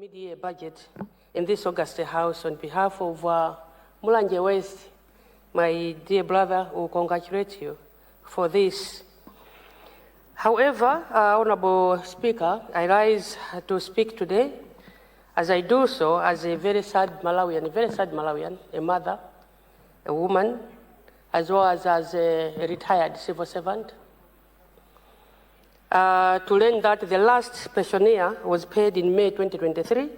mid-year budget in this August House on behalf of Mulanje West, my dear brother, who congratulate you for this. However, Honorable Speaker, I rise to speak today, as I do so as a very sad Malawian, a mother, a woman, as well as a retired civil servant, to learn that the last pensioner was paid in May 2023,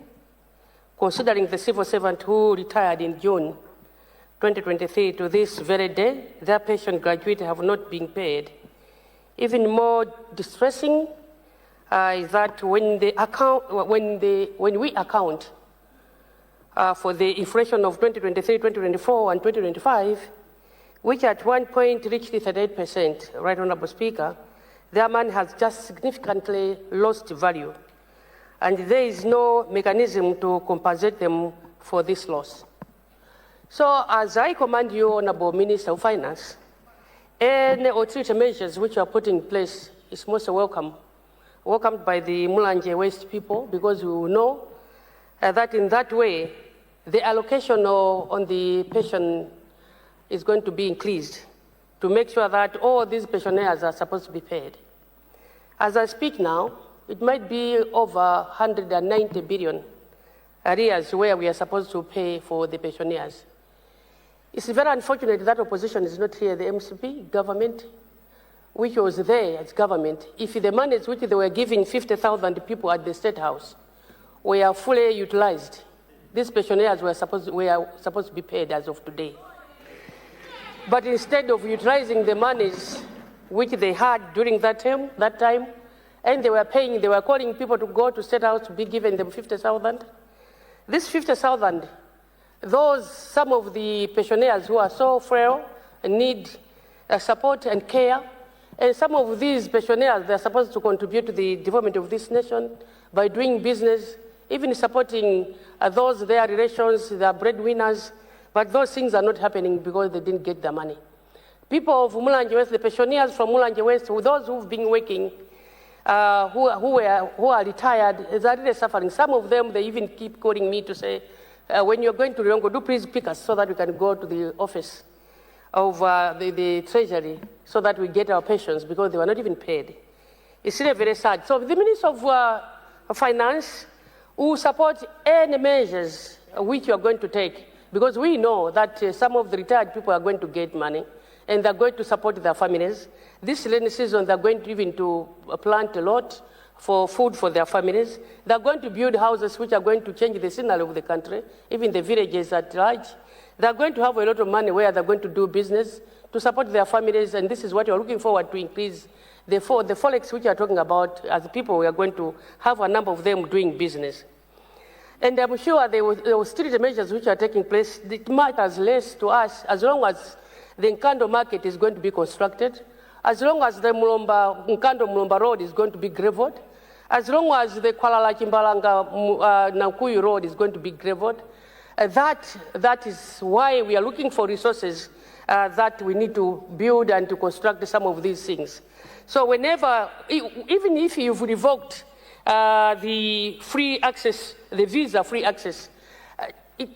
considering the civil servant who retired in June 2023 to this very day, their pension graduates have not been paid. Even more distressing is that when we account for the inflation of 2023, 2024, and 2025, which at one point reached 38%, Right Honorable Speaker, their money has just significantly lost value, and there is no mechanism to compensate them for this loss. So, as I command you, Honorable Minister of Finance, any austerity measures which are put in place is most welcomed by the Mulanje West people, because we know that in that way, the allocation on the pension is going to be increased to make sure that all these pensioners are supposed to be paid. As I speak now, it might be over 190 billion arrears where we are supposed to pay for the pensioners. It's very unfortunate that opposition is not here, the MCP government, which was there as government. If the monies which they were giving 50,000 people at the State House were fully utilized, these pensioners were supposed to be paid as of today. But instead of utilizing the monies which they had during that time, and they were calling people to go to State House to be given them 50,000. This 50,000, some of the pensioners who are so frail and need support and care, and some of these pensioners, they're supposed to contribute to the development of this nation by doing business, even supporting their relations, their breadwinners. But those things are not happening because they didn't get the money. People of Mulanje West, the pensioners from Mulanje West, those who've been working, who are retired, are really suffering. Some of them, they even keep calling me to say, when you're going to Riongo, do please pick us so that we can go to the office of the Treasury so that we get our pensions, because they were not even paid. It's really very sad. So the Minister of Finance will support any measures which you are going to take, because we know that some of the retired people are going to get money and they're going to support their families. This rainy season, they're going to even to plant a lot for food for their families. They're going to build houses which are going to change the scenery of the country, even the villages at large. They're going to have a lot of money where they're going to do business to support their families, and this is what you're looking forward to increase the forex which you're talking about. As people, we are going to have a number of them doing business. And I'm sure the austerity measures which are taking place, it matters less to us as long as the Nkando market is going to be constructed, as long as the Nkando-Mulomba road is going to be gravelled, as long as the Kuala-Chimbalanga-Nankuyu road is going to be gravelled. That is why we are looking for resources that we need to build and to construct some of these things. So even if you've revoked the free access, the visa-free access,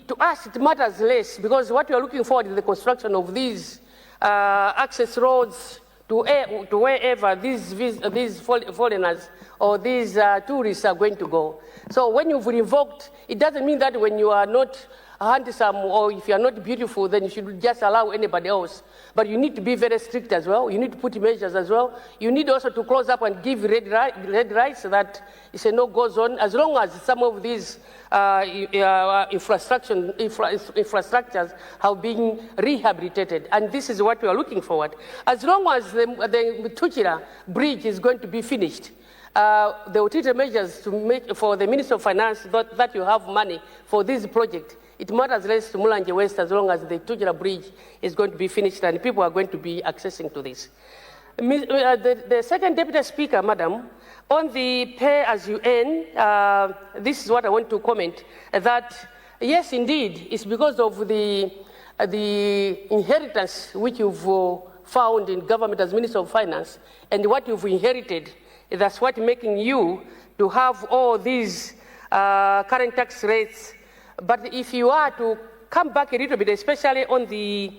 to us it matters less, because what we are looking for is the construction of these access roads to wherever these foreigners or these tourists are going to go. So when you've revoked, it doesn't mean that when you are not handsome or if you are not beautiful, then you should just allow anybody else. But you need to be very strict as well. You need to put measures as well. You need also to close up and give red lights so that it's a no-go zone, as long as some of these infrastructures have been rehabilitated. And this is what we are looking forward. As long as the Tuchira bridge is going to be finished, the austerity measures to make for the Minister of Finance that you have money for this project, it matters less to Mulanje West as long as the Tuchira bridge is going to be finished and people are going to be accessing to this. The second Deputy Speaker, Madam, on the pay-as-you-earn, this is what I want to comment, that yes, indeed, it's because of the inheritance which you've found in government as Minister of Finance and what you've inherited, that's what making you to have all these current tax rates. But if you are to come back a little bit, especially on the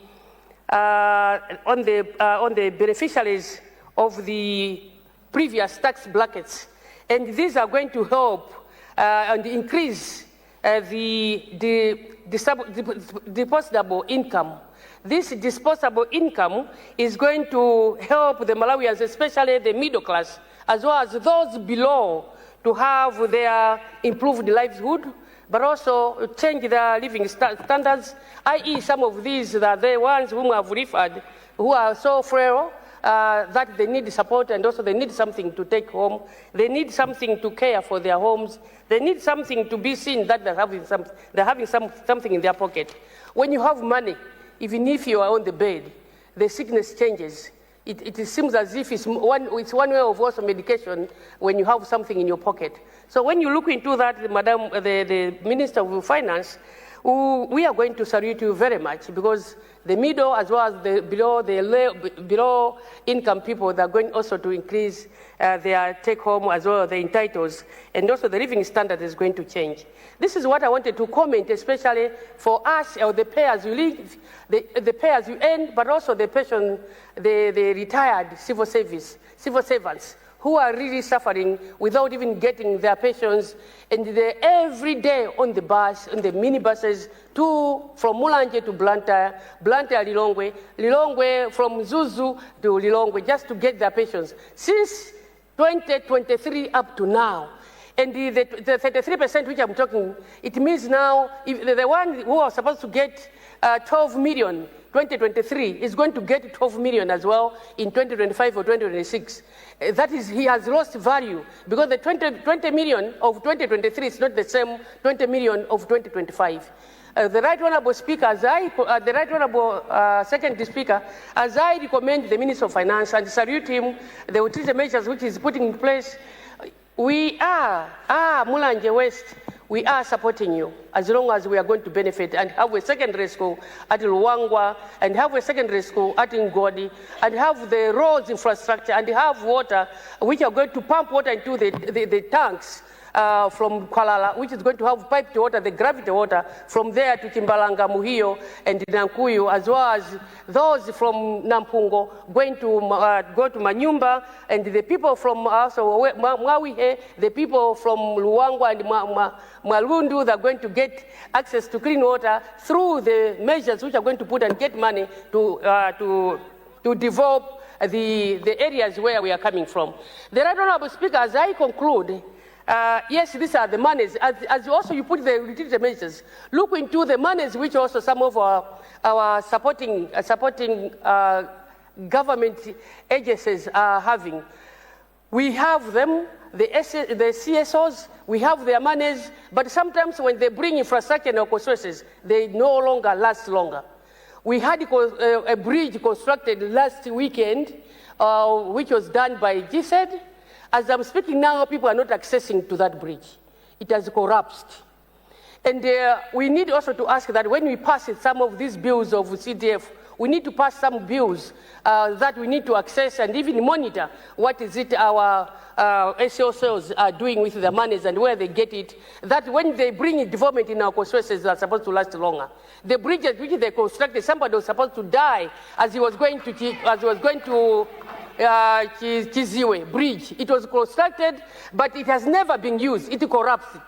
beneficiaries of the previous tax brackets, and these are going to help and increase the disposable income. This disposable income is going to help the Malawians, especially the middle class, as well as those below, to have their improved livelihood, but also change their living standards, i.e. some of these are the ones whom I've referred, who are so frail that they need support, and also they need something to take home. They need something to care for their homes. They need something to be seen that they're having something in their pocket. When you have money, even if you are on the bed, the sickness changes. It seems as if it's one way of also medication when you have something in your pocket. So when you look into that, Madam, the Minister of Finance, we are going to salute you very much, because the middle as well as the below income people, they're going also to increase their take home as well as the entitles, and also the living standard is going to change. This is what I wanted to comment, especially for us, or the pay as you live, the pay as you earn, but also the pension, the retired civil servants, who are really suffering without even getting their pensions, and they're every day on the bus, on the minibuses, from Mulanje to Blantyre, Lilongwe, Lilongwe from Zuzu to Lilongwe, just to get their pensions. Since 2023 up to now. And the 33% which I'm talking, it means now, if the one who was supposed to get 12 million 2023 is going to get 12 million as well in 2025 or 2026. That is, he has lost value, because the 20 million of 2023 is not the same 20 million of 2025. The Right Honourable Speaker, the Right Honourable Second Speaker, as I recommend the Minister of Finance and salute him, the utility measures which is putting in place, we are, Mulanje West, we are supporting you as long as we are going to benefit and have a secondary school at Luangwa, and have a secondary school at Ngodi, and have the roads infrastructure, and have water, which are going to pump water into the tanks from Kuala, which is going to have piped water, the gravity water, from there to Kimbalanga, Muhio, and Nankuyu, as well as those from Nampungo going to go to Manyumba, and the people from also Mwawihe, the people from Luangwa and Malundu, they're going to get access to clean water through the measures which are going to put and get money to develop the areas where we are coming from. The Right Honourable Speaker, as I conclude, yes, these are the monies. As also you put the utility measures, look into the monies which also some of our supporting government agencies are having. We have them, the CSOs, we have their monies, but sometimes when they bring infrastructure and resources, they no longer last longer. We had a bridge constructed last weekend, which was done by GSED. As I'm speaking now, people are not accessing to that bridge. It has collapsed. And we need also to ask that when we pass some of these bills of CDF, we need to pass some bills that we need to access and even monitor what is it our SOCs are doing with the monies and where they get it, that when they bring development in our constituencies, they are supposed to last longer. The bridges which they constructed, somebody was supposed to die as he was going to Chiziwe Bridge. It was constructed, but it has never been used. It collapsed.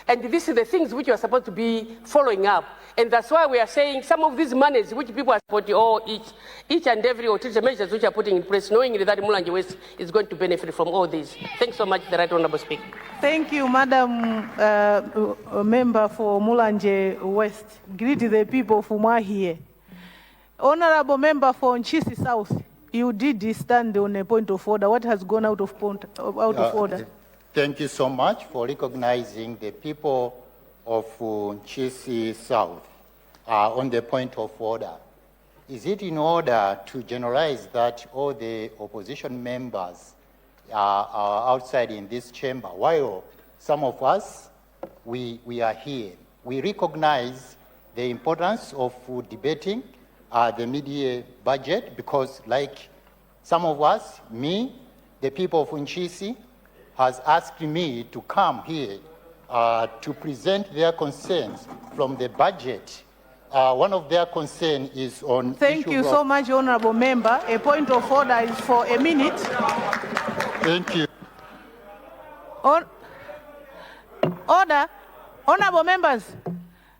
And this is the things which you are supposed to be following up. And that's why we are saying some of these monies which people are supporting, or each and every utility measures which are putting in place, knowing that Mulanje West is going to benefit from all these. Thanks so much, the Right Honourable Speaker. Thank you, Madam Member for Mulanje West. Greet the people from here. Honourable Member for Nchisi South, you did stand on a point of order. What has gone out of order? Thank you so much for recognizing the people of Nchisi South on the point of order. Is it in order to generalize that all the opposition members are outside in this chamber, while some of us, we are here? We recognize the importance of debating the mid-year budget, because like some of us, me, the people of Nchisi, has asked me to come here to present their concerns from the budget. One of their concerns is on Thank you so much, Honorable Member. A point of order is for a minute. Thank you. Order. Honorable members.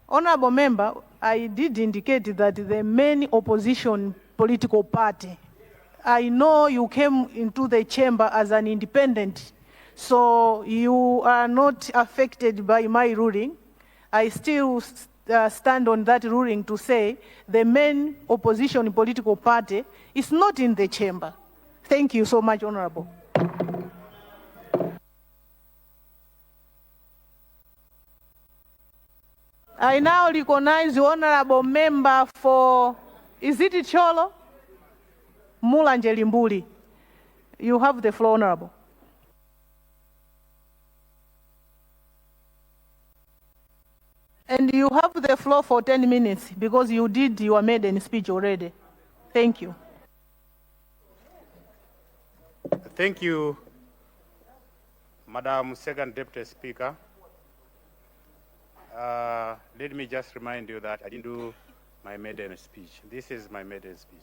Honorable Member, I did indicate that the main opposition political party, I know you came into the chamber as an independent, so you are not affected by my ruling. I still stand on that ruling to say the main opposition political party is not in the chamber. Thank you so much, Honorable. I now recognize the Honorable Member for, is it Cholo? Mulanje Limbuli. You have the floor, Honorable. And you have the floor for 10 minutes because you did your maiden speech already. Thank you. Thank you, Madam Second Deputy Speaker. Let me just remind you that I didn't do my maiden speech. This is my maiden speech.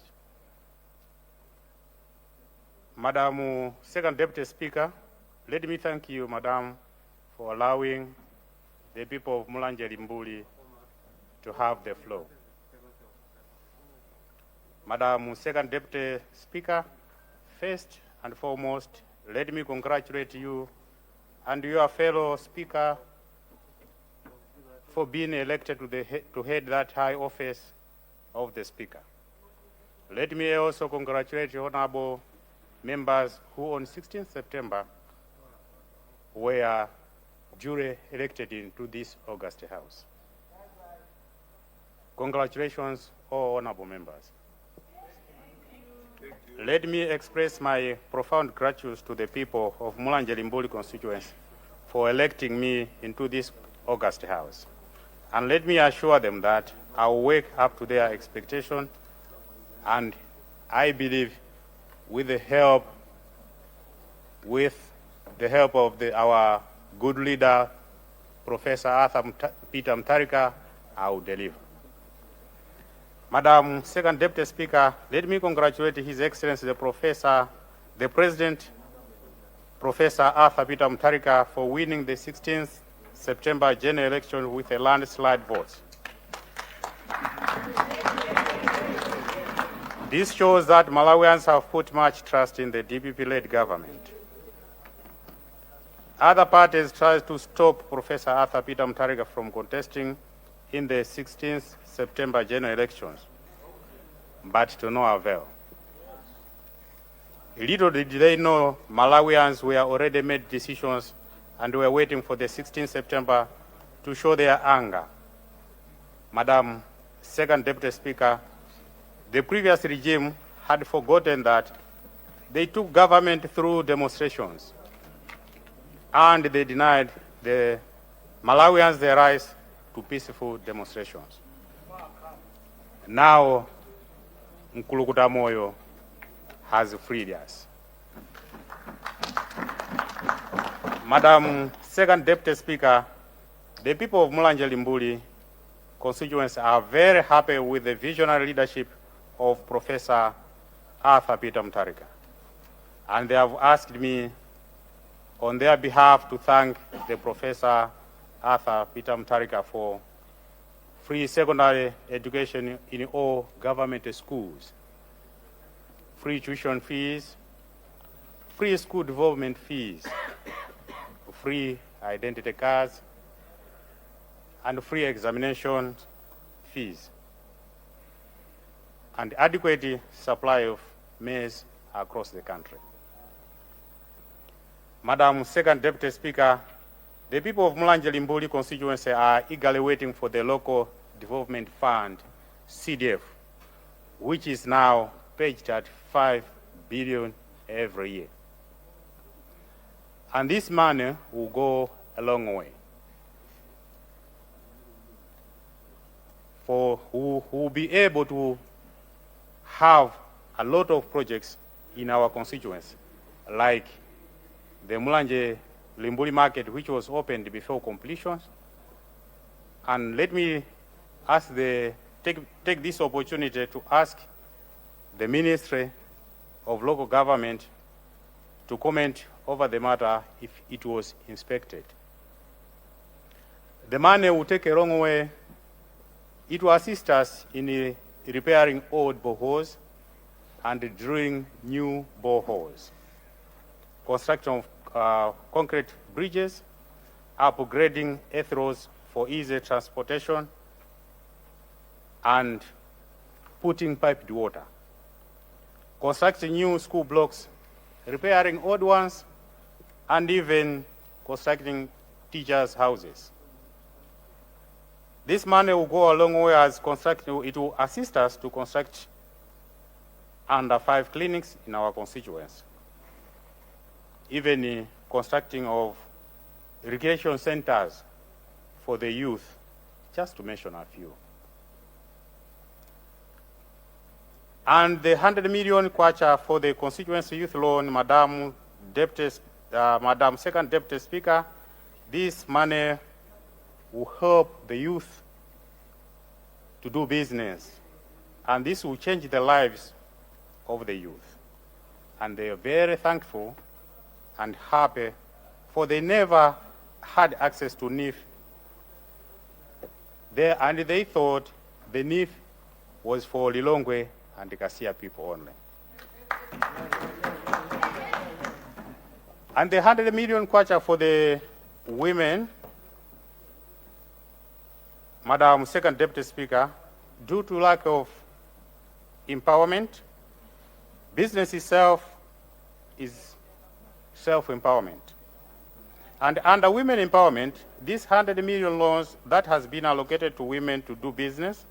Madam Second Deputy Speaker, let me thank you, Madam, for allowing the people of Mulanje Limbuli to have the floor. Madam Second Deputy Speaker, first and foremost, let me congratulate you and your fellow speaker for being elected to head that high office of the Speaker. Let me also congratulate honorable members who on 16th September were duly elected into this August House. Congratulations, all honorable members. Let me express my profound gratitude to the people of Mulanje Limbuli constituency for electing me into this August House. And let me assure them that I will work up to their expectation, and I believe with the help of our good leader, Professor Arthur Peter Mutharika, I will deliver. Madam Second Deputy Speaker, let me congratulate His Excellency the President, Professor Arthur Peter Mutharika, for winning the 16th September general election with a landslide vote. This shows that Malawians have put much trust in the DPP-led government. Other parties tried to stop Professor Arthur Peter Mutharika from contesting in the 16th September general elections, but to no avail. Little did they know Malawians were already made decisions and were waiting for the 16th September to show their anger. Madam Second Deputy Speaker, the previous regime had forgotten that they took government through demonstrations and they denied the Malawians their rights to peaceful demonstrations. Now, Nkulukuta Moyo has freed us. Madam Second Deputy Speaker, the people of Mulanje Limbuli constituency are very happy with the visionary leadership of Professor Arthur Peter Mutharika. And they have asked me on their behalf to thank the Professor Arthur Peter Mutharika for free secondary education in all government schools, free tuition fees, free school development fees, free identity cards, and free examination fees, and adequate supply of maize across the country. Madam Second Deputy Speaker, the people of Mulanje Limbuli constituency are eagerly waiting for the Local Development Fund, CDF, which is now pledged at 5 billion every year. And this money will go a long way. For who will be able to have a lot of projects in our constituency, like the Mulanje Limbuli Market, which was opened before completion. And let me ask take this opportunity to ask the Ministry of Local Government to comment over the matter if it was inspected. The money will take a long way. It will assist us in repairing old boreholes and drilling new boreholes, construction of concrete bridges, upgrading earth roads for easy transportation, and putting piped water, constructing new school blocks, repairing old ones, and even constructing teachers' houses. This money will go a long way as it will assist us to construct under 5 clinics in our constituents, even constructing of irrigation centers for the youth, just to mention a few. And the 100 million kwacha for the constituency youth loan, Madam Second Deputy Speaker, this money will help the youth to do business, and this will change the lives of the youth. And they are very thankful and happy, for they never had access to NIF. And they thought the NIF was for Lilongwe and the Kasia people only. And the 100 million kwacha for the women, Madam Second Deputy Speaker, due to lack of empowerment, business itself is self-empowerment. And under women empowerment, this 100 million loans that has been allocated to women to do business,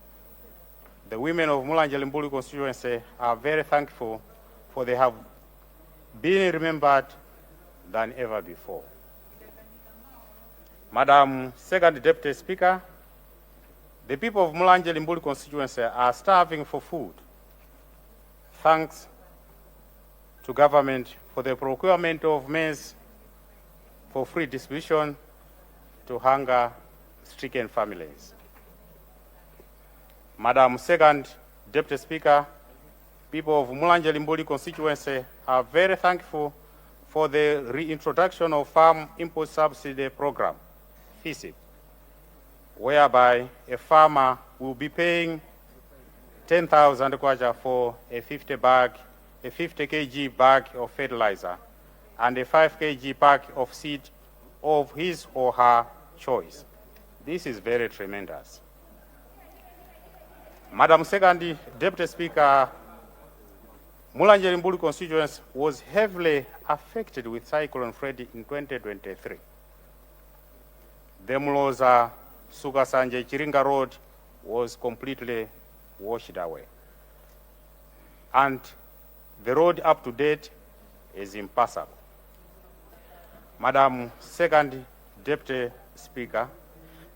the women of Mulanje Limbuli constituency are very thankful, for they have been remembered than ever before. Madam Second Deputy Speaker, the people of Mulanje Limbuli constituency are starving for food. Thanks to government for the procurement of maize for free distribution to hunger-stricken families. Madam Second Deputy Speaker, people of Mulanje Limbuli constituency are very thankful for the reintroduction of Farm Import Subsidy Program, FISIP, whereby a farmer will be paying 10,000 kwacha for a 50 kg bag of fertilizer and a 5 kg bag of seed of his or her choice. This is very tremendous. Madam Second Deputy Speaker, Mulanje Limbuli constituency was heavily affected with Cyclone Freddy in 2023. The Mloza Sugasanje Chiringa Road was completely washed away. And the road up to date is impassable. Madam Second Deputy Speaker,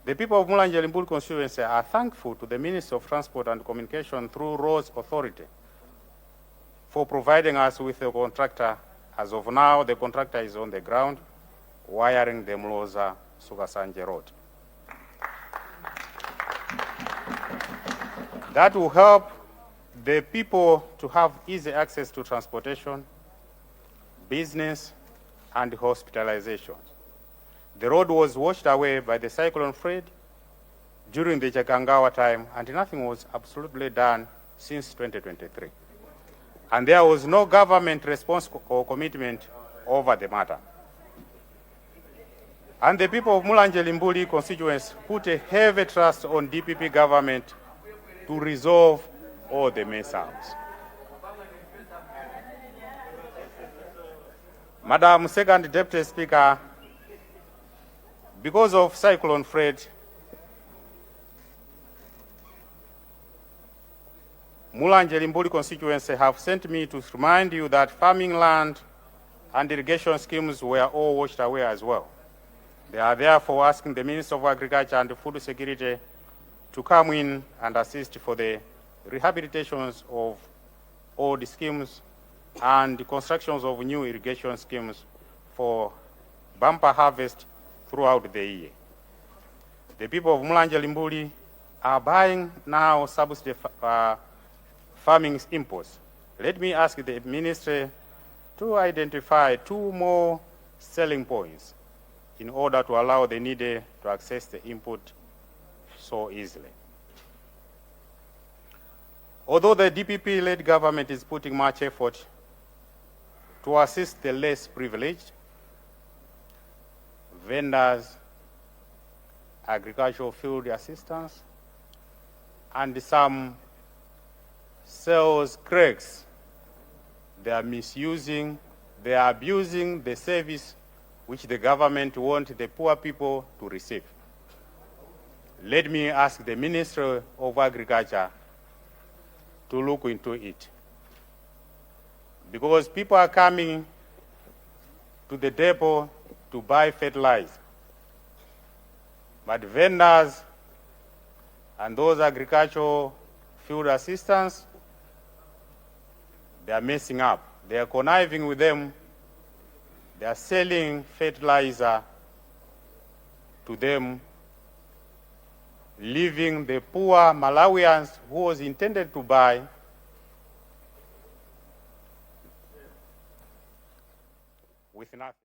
the people of Mulanje Limbuli constituency are thankful to the Minister of Transport and Communication through Roads Authority for providing us with a contractor. As of now, the contractor is on the ground wiring the Mloza Sugasanje Road. That will help the people to have easy access to transportation, business, and hospitalization. The road was washed away by the Cyclone Fred during the Jakangawa time, and nothing was absolutely done since 2023. And there was no government response or commitment over the matter. And the people of Mulanje Limbuli constituents put a heavy trust on DPP government to resolve all the mess-ups. Madam Second Deputy Speaker, because of Cyclone Fred, Mulanje Limbuli constituency have sent me to remind you that farming land and irrigation schemes were all washed away as well. They are therefore asking the Minister of Agriculture and Food Security to come in and assist for the rehabilitations of old schemes and the constructions of new irrigation schemes for bumper harvest throughout the year. The people of Mulanje Limbuli are buying now subsidy farming imports. Let me ask the ministry to identify 2 more selling points in order to allow the needy to access the input so easily. Although the DPP-led government is putting much effort to assist the less privileged, vendors, agricultural field assistants, and some sales clerks, they are misusing, they are abusing the service which the government wants the poor people to receive. Let me ask the Ministry of Agriculture to look into it. Because people are coming to the depot to buy fertilizer. But vendors and those agricultural field assistants, they are messing up. They are conniving with them. They are selling fertilizer to them, leaving the poor Malawians who was intended to buy with nothing.